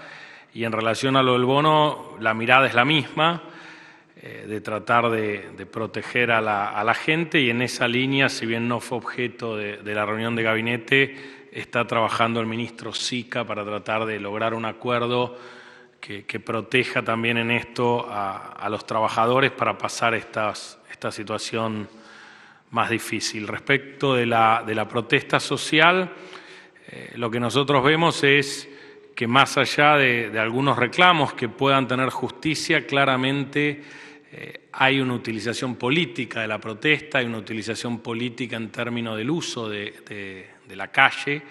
Speaker 13: Y en relación a lo del bono, la mirada es la misma, de tratar de proteger a la gente, y en esa línea, si bien no fue objeto de la reunión de gabinete, está trabajando el ministro Sica para tratar de lograr un acuerdo que proteja también en esto a los trabajadores para pasar esta situación más difícil. Respecto de la protesta social, lo que nosotros vemos es que más allá de algunos reclamos que puedan tener justicia, claramente hay una utilización política de la protesta, hay una utilización política en términos del uso de la calle,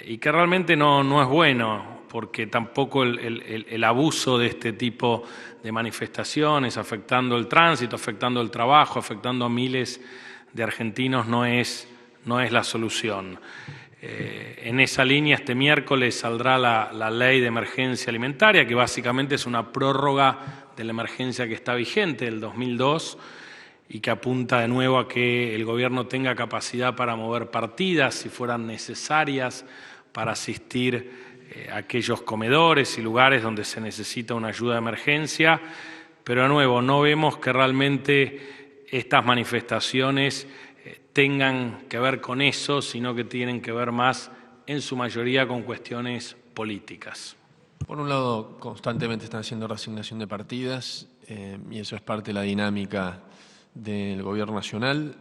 Speaker 13: y que realmente no es bueno, porque tampoco el abuso de este tipo de manifestaciones, afectando el tránsito, afectando el trabajo, afectando a miles de argentinos, no es la solución. En esa línea, este miércoles saldrá la ley de emergencia alimentaria, que básicamente es una prórroga de la emergencia que está vigente del 2002 y que apunta de nuevo a que el gobierno tenga capacidad para mover partidas si fueran necesarias para asistir aquellos comedores y lugares donde se necesita una ayuda de emergencia, pero de nuevo no vemos que realmente estas manifestaciones tengan que ver con eso, sino que tienen que ver más en su mayoría con cuestiones políticas.
Speaker 14: Por un lado, constantemente están haciendo reasignación de partidas y eso es parte de la dinámica del Gobierno Nacional.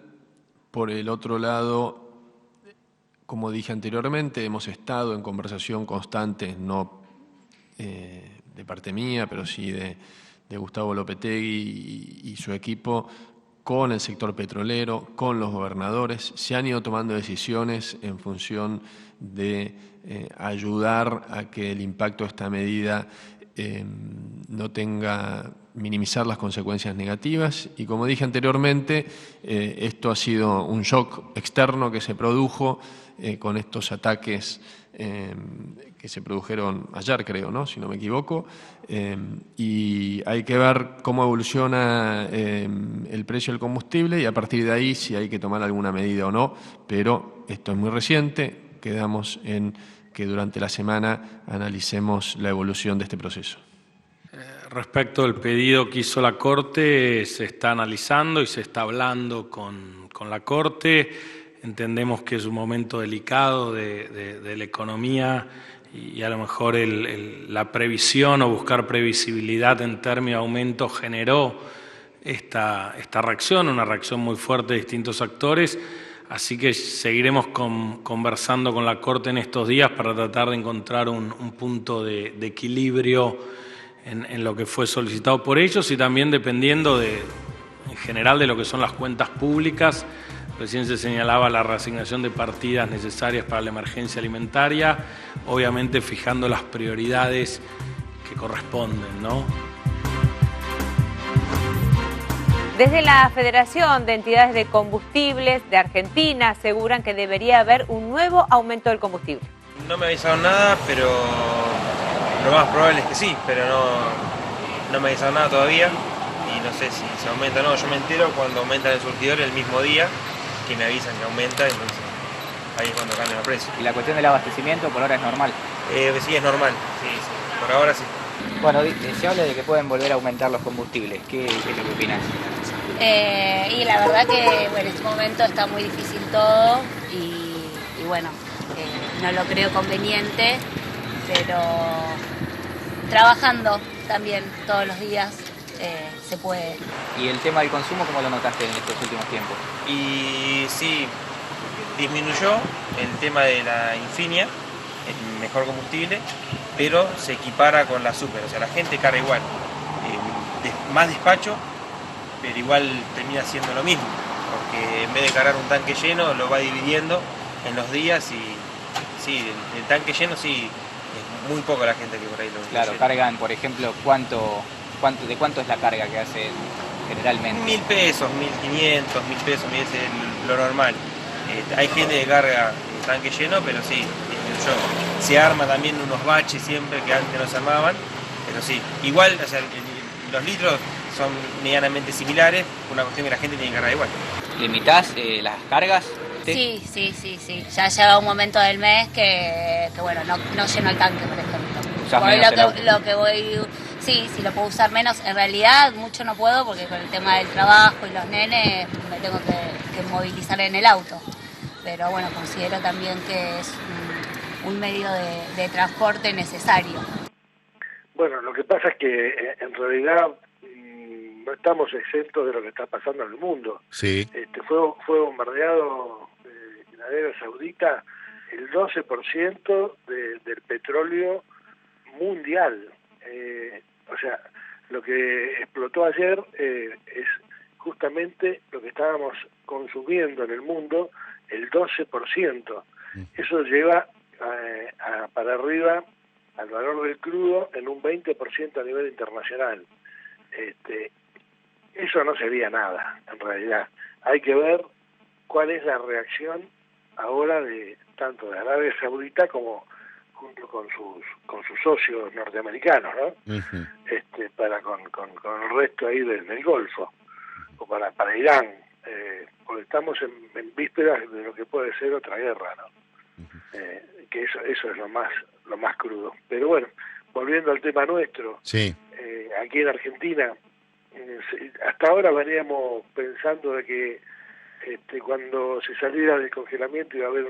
Speaker 14: Por el otro lado, como dije anteriormente, hemos estado en conversación constante, no de parte mía, pero sí de Gustavo Lopetegui y su equipo, con el sector petrolero, con los gobernadores. Se han ido tomando decisiones en función de ayudar a que el impacto de esta medida no tenga, minimizar las consecuencias negativas. Y como dije anteriormente, esto ha sido un shock externo que se produjo con estos ataques que se produjeron ayer, creo, ¿no? Si no me equivoco, y hay que ver cómo evoluciona el precio del combustible y a partir de ahí si hay que tomar alguna medida o no, pero esto es muy reciente, quedamos en que durante la semana analicemos la evolución de este proceso.
Speaker 13: Respecto al pedido que hizo la Corte, se está analizando y se está hablando con la Corte. Entendemos que es un momento delicado de la economía y a lo mejor la previsión o buscar previsibilidad en términos de aumento generó esta reacción, una reacción muy fuerte de distintos actores. Así que seguiremos conversando con la Corte en estos días para tratar de encontrar un punto de equilibrio en lo que fue solicitado por ellos y también dependiendo en general de lo que son las cuentas públicas. Recién se señalaba la reasignación de partidas necesarias para la emergencia alimentaria, obviamente fijando las prioridades que corresponden, ¿no?
Speaker 1: Desde la Federación de Entidades de Combustibles de Argentina aseguran que debería haber un nuevo aumento del combustible.
Speaker 15: No me avisaron nada, pero lo más probable es que sí, pero no me avisaron nada todavía y no sé si se aumenta o no. Yo me entero cuando aumenta el surtidor el mismo día que me avisan que aumenta, entonces ahí es cuando cambia el precio.
Speaker 16: ¿Y la cuestión del abastecimiento por ahora es normal?
Speaker 15: Sí, es normal, sí, por ahora sí.
Speaker 16: Bueno, se habla de que pueden volver a aumentar los combustibles, ¿qué es lo que opinas?
Speaker 17: Y la verdad que bueno, en este momento está muy difícil todo y bueno, no lo creo conveniente, pero trabajando también todos los días se puede.
Speaker 16: ¿Y el tema del consumo cómo lo notaste en estos últimos tiempos?
Speaker 15: Y sí, disminuyó el tema de la Infinia, el mejor combustible, pero se equipara con la Super, o sea, la gente carga igual, más despacho, pero igual termina siendo lo mismo, porque en vez de cargar un tanque lleno lo va dividiendo en los días y sí, el tanque lleno sí, es muy poco la gente que por ahí lo
Speaker 16: Claro, llena. Cargan, por ejemplo, ¿de cuánto es la carga que hacen generalmente?
Speaker 15: 1.000 pesos, 1.500, 1.000 pesos, es lo normal. Hay gente que carga el tanque lleno, pero sí, se arma también unos baches siempre que antes no se armaban, pero sí, igual, o sea, los litros son medianamente similares, una cuestión que la gente tiene que cargar igual.
Speaker 16: ¿Limitás las cargas?
Speaker 17: Sí. Ya llega un momento del mes que bueno, no lleno el tanque, por ejemplo. Lo que voy, sí, lo puedo usar menos. En realidad mucho no puedo porque con el tema del trabajo y los nenes me tengo que movilizar en el auto. Pero bueno, considero también que es un medio de transporte necesario.
Speaker 18: Bueno, lo que pasa es que en realidad no estamos exentos de lo que está pasando en el mundo.
Speaker 11: Sí.
Speaker 18: Fue bombardeado en Arabia Saudita el 12% del petróleo mundial. O sea, lo que explotó ayer es justamente lo que estábamos consumiendo en el mundo, el 12%. Eso lleva para arriba al valor del crudo en un 20% a nivel internacional. Eso no sería nada, en realidad. Hay que ver cuál es la reacción ahora de tanto de Arabia Saudita como junto con sus socios norteamericanos, ¿no? Uh-huh. Para con el resto ahí del Golfo, o para Irán, porque estamos en vísperas de lo que puede ser otra guerra, ¿no? Uh-huh. Que eso es lo más lo más crudo. Pero bueno, volviendo al tema nuestro,
Speaker 19: sí.
Speaker 18: Aquí en Argentina, hasta ahora veníamos pensando de que cuando se saliera del congelamiento iba a haber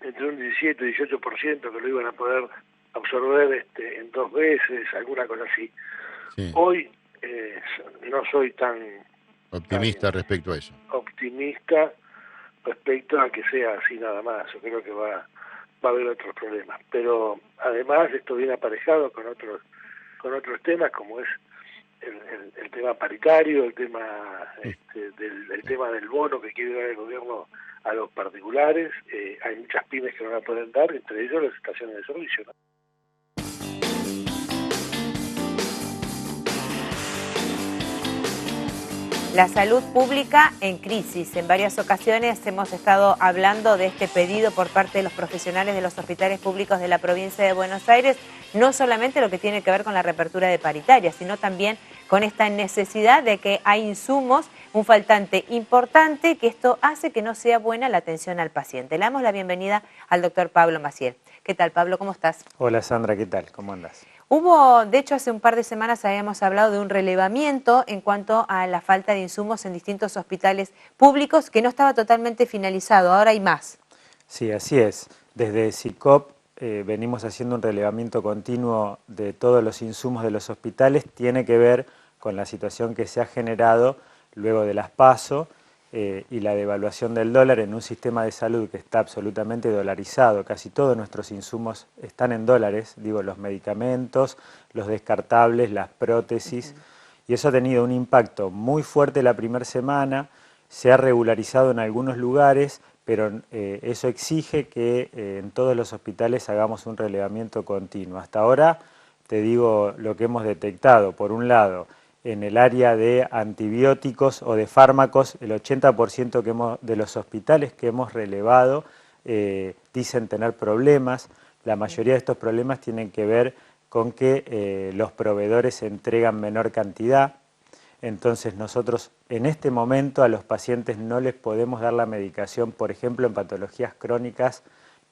Speaker 18: entre un 17 y 18% que lo iban a poder absorber en 2 veces, alguna cosa así.
Speaker 19: Sí.
Speaker 18: Hoy no soy tan
Speaker 19: optimista respecto a eso.
Speaker 18: Optimista respecto a que sea así nada más. Yo creo que va a haber otros problemas. Pero además esto viene aparejado con otros temas, como es el tema paritario, el tema el tema del bono que quiere dar el gobierno a los particulares. Hay muchas pymes que no la pueden dar, entre ellos las estaciones de servicio, ¿no?
Speaker 1: La salud pública en crisis. En varias ocasiones hemos estado hablando de este pedido por parte de los profesionales de los hospitales públicos de la provincia de Buenos Aires, no solamente lo que tiene que ver con la reapertura de paritarias, sino también con esta necesidad de que hay insumos, un faltante importante, que esto hace que no sea buena la atención al paciente. Le damos la bienvenida al doctor Pablo Maciel. ¿Qué tal, Pablo? ¿Cómo estás?
Speaker 20: Hola, Sandra, ¿qué tal? ¿Cómo andas?
Speaker 1: Hubo, de hecho, hace un par de semanas habíamos hablado de un relevamiento en cuanto a la falta de insumos en distintos hospitales públicos que no estaba totalmente finalizado, ahora hay más.
Speaker 20: Sí, así es. Desde SICOP venimos haciendo un relevamiento continuo de todos los insumos de los hospitales. Tiene que ver con la situación que se ha generado luego de las PASO y la devaluación del dólar en un sistema de salud que está absolutamente dolarizado. Casi todos nuestros insumos están en dólares, digo, los medicamentos, los descartables, las prótesis, y eso ha tenido un impacto muy fuerte la primera semana, se ha regularizado en algunos lugares, pero eso exige que en todos los hospitales hagamos un relevamiento continuo. Hasta ahora, te digo lo que hemos detectado. Por un lado, en el área de antibióticos o de fármacos, el 80% de los hospitales que hemos relevado dicen tener problemas. La mayoría de estos problemas tienen que ver con que los proveedores entregan menor cantidad. Entonces nosotros en este momento a los pacientes no les podemos dar la medicación, por ejemplo en patologías crónicas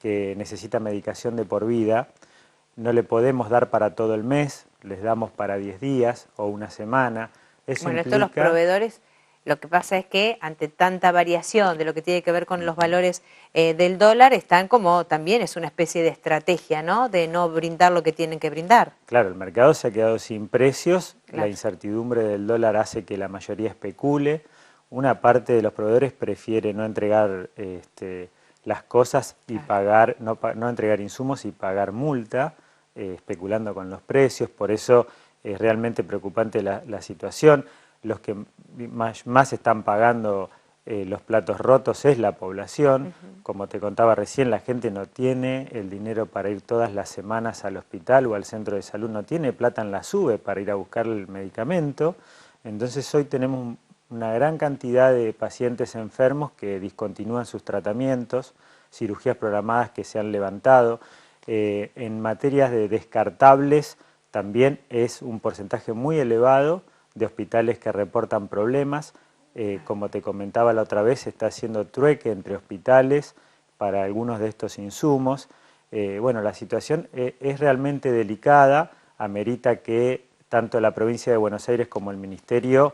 Speaker 20: que necesitan medicación de por vida. No le podemos dar para todo el mes, les damos para 10 días o una semana. Eso
Speaker 1: bueno,
Speaker 20: implica...
Speaker 1: esto los proveedores, lo que pasa es que ante tanta variación de lo que tiene que ver con los valores del dólar, están como también es una especie de estrategia, ¿no? De no brindar lo que tienen que brindar.
Speaker 20: Claro, el mercado se ha quedado sin precios,
Speaker 1: claro.
Speaker 20: La incertidumbre del dólar hace que la mayoría especule, una parte de los proveedores prefiere no entregar las cosas y pagar, no entregar insumos y pagar multa, especulando con los precios. Por eso es realmente preocupante la situación. Los que más están pagando los platos rotos es la población. Como te contaba recién, la gente no tiene el dinero para ir todas las semanas al hospital o al centro de salud, no tiene plata en la SUBE para ir a buscar el medicamento. Entonces hoy tenemos una gran cantidad de pacientes enfermos que discontinúan sus tratamientos, cirugías programadas que se han levantado. En materias de descartables también es un porcentaje muy elevado de hospitales que reportan problemas. Como te comentaba la otra vez, se está haciendo trueque entre hospitales para algunos de estos insumos. Bueno, la situación es realmente delicada, amerita que tanto la provincia de Buenos Aires como el Ministerio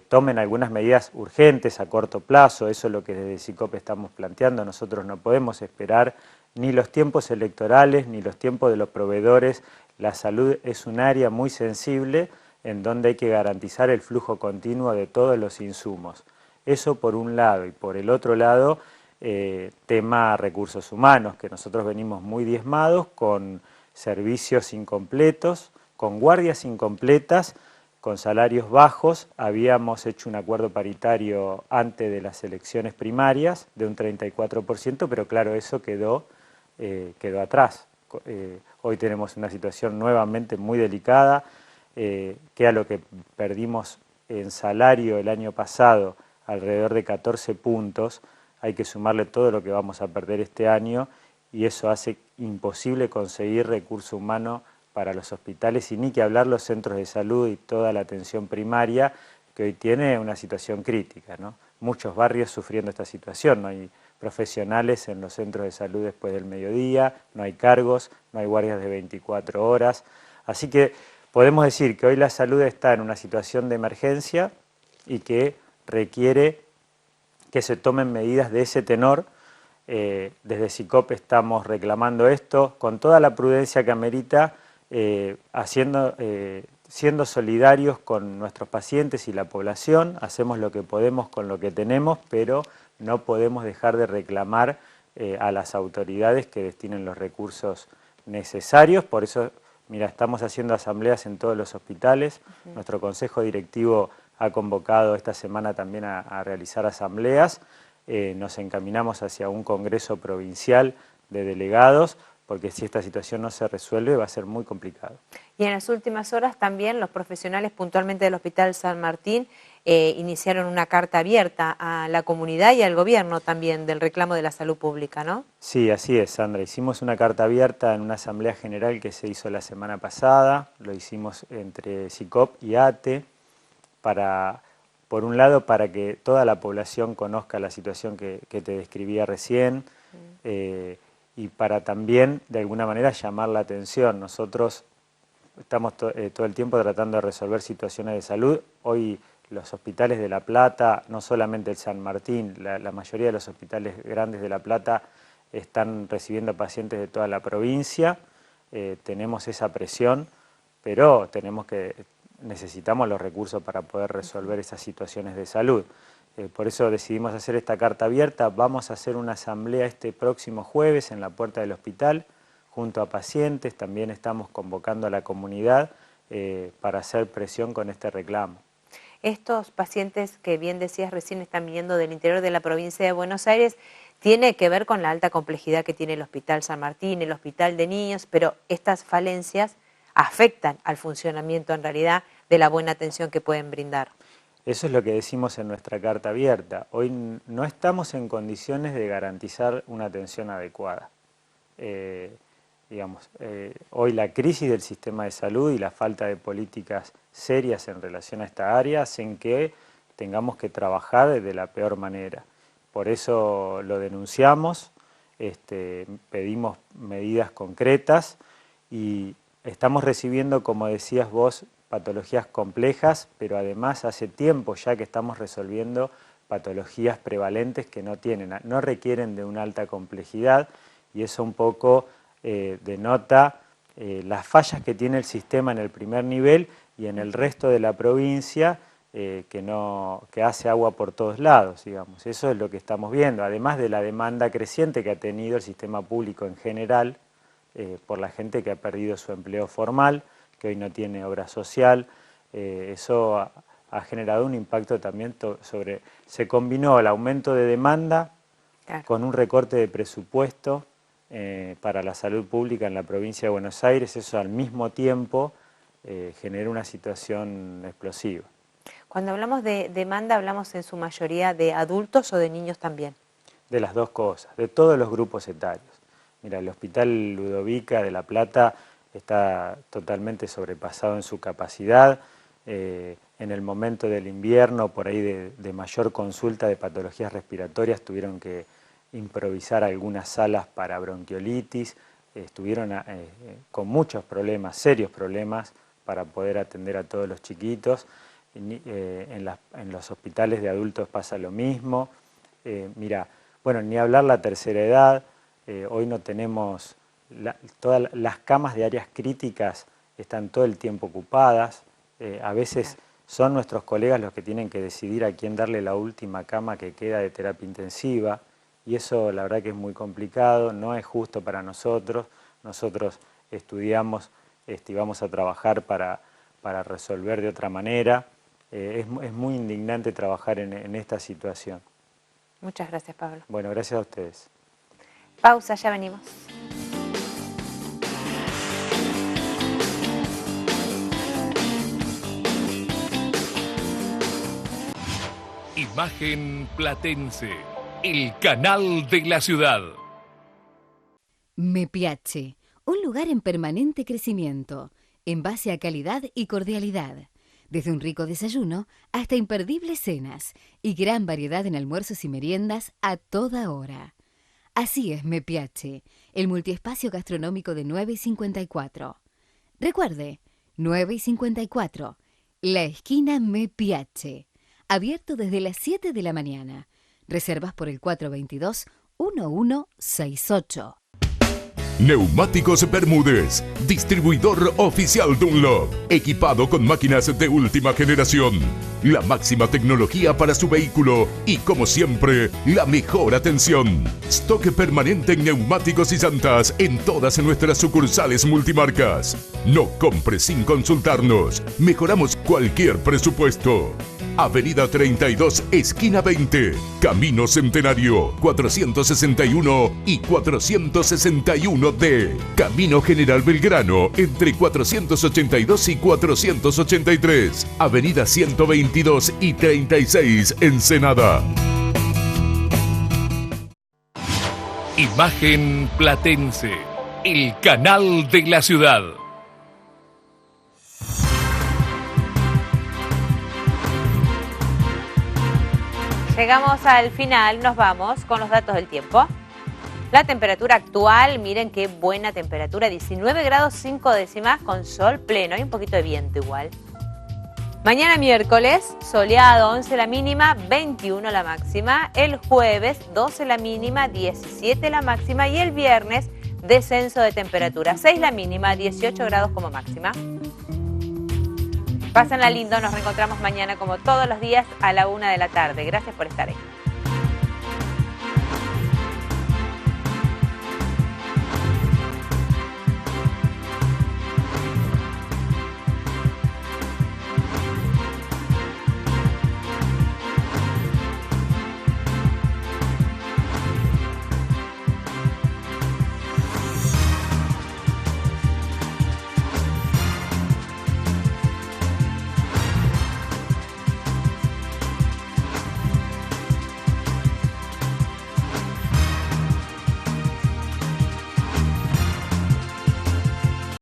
Speaker 20: tomen algunas medidas urgentes a corto plazo. Eso es lo que desde SICOP estamos planteando. Nosotros no podemos esperar ni los tiempos electorales, ni los tiempos de los proveedores. La salud es un área muy sensible en donde hay que garantizar el flujo continuo de todos los insumos. Eso por un lado, y por el otro lado, tema recursos humanos, que nosotros venimos muy diezmados, con servicios incompletos, con guardias incompletas, con salarios bajos. Habíamos hecho un acuerdo paritario antes de las elecciones primarias de un 34%, pero claro, eso quedó atrás. Hoy tenemos una situación nuevamente muy delicada, que a lo que perdimos en salario el año pasado, alrededor de 14 puntos, hay que sumarle todo lo que vamos a perder este año, y eso hace imposible conseguir recurso humano para los hospitales, y ni que hablar los centros de salud y toda la atención primaria, que hoy tiene una situación crítica, ¿no? muchos barrios sufriendo esta situación. No hay profesionales en los centros de salud después del mediodía, no hay cargos, no hay guardias de 24 horas. Así que podemos decir que hoy la salud está en una situación de emergencia y que requiere que se tomen medidas de ese tenor. Desde SICOP estamos reclamando esto con toda la prudencia que amerita, siendo solidarios con nuestros pacientes y la población. Hacemos lo que podemos con lo que tenemos, pero no podemos dejar de reclamar a las autoridades que destinen los recursos necesarios. Por eso, mira, estamos haciendo asambleas en todos los hospitales. Nuestro consejo directivo ha convocado esta semana también a realizar asambleas. Nos encaminamos hacia un congreso provincial de delegados, porque si esta situación no se resuelve va a ser muy complicado.
Speaker 1: Y en las últimas horas también los profesionales puntualmente del Hospital San Martín iniciaron una carta abierta a la comunidad y al gobierno también del reclamo de la salud pública, ¿no? Sí, así es, Sandra. Hicimos una carta abierta en una asamblea general que se hizo la semana pasada. Lo hicimos entre SICOP y ATE por un lado, para que toda la población conozca la situación que te describía recién, y para también, de alguna manera, llamar la atención. Nosotros estamos todo el tiempo tratando de resolver situaciones de salud. Hoy los hospitales de La Plata, no solamente el San Martín, la mayoría de los hospitales grandes de La Plata están recibiendo pacientes de toda la provincia. Tenemos esa presión, pero necesitamos los recursos para poder resolver esas situaciones de salud. Por eso decidimos hacer esta carta abierta. Vamos a hacer una asamblea este próximo jueves en la puerta del hospital, junto a pacientes. También estamos convocando a la comunidad para hacer presión con este reclamo. Estos pacientes que bien decías recién están viniendo del interior de la provincia de Buenos Aires, tiene que ver con la alta complejidad que tiene el Hospital San Martín, el Hospital de Niños, pero estas falencias afectan al funcionamiento en realidad de la buena atención que pueden brindar.
Speaker 20: Eso es lo que decimos en nuestra carta abierta. Hoy no estamos en condiciones de garantizar una atención adecuada. Hoy la crisis del sistema de salud y la falta de políticas serias en relación a esta área hacen que tengamos que trabajar de la peor manera. Por eso lo denunciamos, pedimos medidas concretas y estamos recibiendo, como decías vos, patologías complejas, pero además hace tiempo ya que estamos resolviendo patologías prevalentes que no requieren de una alta complejidad, y eso un poco denota las fallas que tiene el sistema en el primer nivel y en el resto de la provincia, que hace agua por todos lados, digamos. Eso es lo que estamos viendo, además de la demanda creciente que ha tenido el sistema público en general, por la gente que ha perdido su empleo formal, que hoy no tiene obra social. Eso ha generado un impacto también se combinó el aumento de demanda con un recorte de presupuesto para la salud pública en la provincia de Buenos Aires. Eso al mismo tiempo genera una situación explosiva.
Speaker 1: Cuando hablamos de demanda, ¿hablamos en su mayoría de adultos o de niños también?
Speaker 20: De las dos cosas, de todos los grupos etarios. Mira, el Hospital Ludovica de La Plata está totalmente sobrepasado en su capacidad. En el momento del invierno, por ahí de mayor consulta de patologías respiratorias, tuvieron que improvisar algunas salas para bronquiolitis. Estuvieron con muchos problemas, serios problemas, para poder atender a todos los chiquitos. En los hospitales de adultos pasa lo mismo. Ni hablar la tercera edad. Hoy no tenemos, todas las camas de áreas críticas están todo el tiempo ocupadas. A veces son nuestros colegas los que tienen que decidir a quién darle la última cama que queda de terapia intensiva, y eso la verdad que es muy complicado, no es justo para nosotros. Nosotros estudiamos y vamos a trabajar para resolver de otra manera. Es muy indignante trabajar en esta situación.
Speaker 1: Muchas gracias, Pablo.
Speaker 20: Bueno, gracias a ustedes.
Speaker 1: Pausa, ya venimos.
Speaker 6: Imagen Platense, el canal de la ciudad.
Speaker 7: Me Piace, un lugar en permanente crecimiento, en base a calidad y cordialidad. Desde un rico desayuno hasta imperdibles cenas y gran variedad en almuerzos y meriendas a toda hora. Así es Me Piace, el multiespacio gastronómico de 9 y 54. Recuerde, 9 y 54, la esquina Me Piace. Abierto desde las 7 de la mañana. Reservas por el 422-1168.
Speaker 8: Neumáticos Bermúdez, distribuidor oficial Dunlop, equipado con máquinas de última generación, la máxima tecnología para su vehículo y, como siempre, la mejor atención. Stock permanente en neumáticos y llantas en todas nuestras sucursales multimarcas. No compre sin consultarnos, mejoramos cualquier presupuesto. Avenida 32, esquina 20, Camino Centenario, 461 y 461D. Camino General Belgrano, entre 482 y 483. Avenida 122 y 36, Ensenada.
Speaker 6: Imagen Platense, el canal de la ciudad.
Speaker 1: Llegamos al final, nos vamos con los datos del tiempo. La temperatura actual, miren qué buena temperatura, 19 grados 5 décimas con sol pleno, hay un poquito de viento igual. Mañana miércoles, soleado, 11 la mínima, 21 la máxima. El jueves, 12 la mínima, 17 la máxima. Y el viernes, descenso de temperatura, 6 la mínima, 18 grados como máxima. Pásenla lindo, nos reencontramos mañana como todos los días a la 1 de la tarde. Gracias por estar ahí.